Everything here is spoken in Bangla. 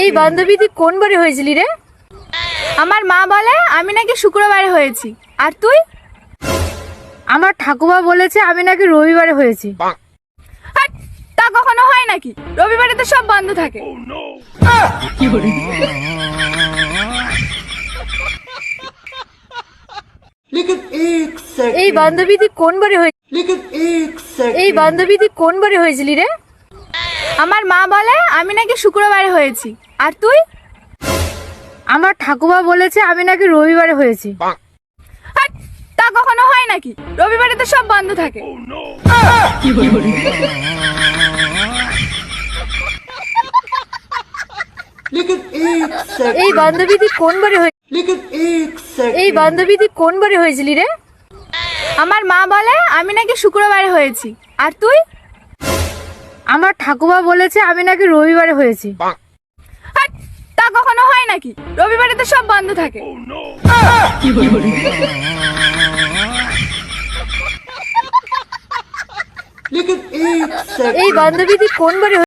এই বান্ধবী তুই কোন বারে হয়েছিলি রে? আমার মা বলে আমি নাকি শুক্রবারে হয়েছি, আর তুই? আমার ঠাকুমা বলেছে আমি নাকি রবিবারে হয়েছি। হাট, তা কখনো হয় নাকি? রবিবারে তো সব বন্ধ থাকে। এই বান্ধবী তুই কোন বারে এই বান্ধবী তুই কোন বারে হয়েছিলি রে? আমার মা বলে আমি নাকি শুক্রবারে হয়েছি, আর তুই? আমার ঠাকুমা বলেছে আমি নাকি রবিবারে হয়েছি। হাট, তা কখনো হয় নাকি? রবিবারে তো সব বন্ধ থাকে। এই বান্ধবী তুই কোন বারে এই বান্ধবী তুই কোন বারে হয়েছিলি রে? আমার মা বলে আমি নাকি শুক্রবারে হয়েছি, আর তুই? আমার ঠাকুমা বলেছে আমি নাকি রবিবারে হয়েছি। হাট, তা কখনো হয় নাকি? রবিবারে তো সব বন্ধ থাকে। এই বান্ধবী তুই কোন বারে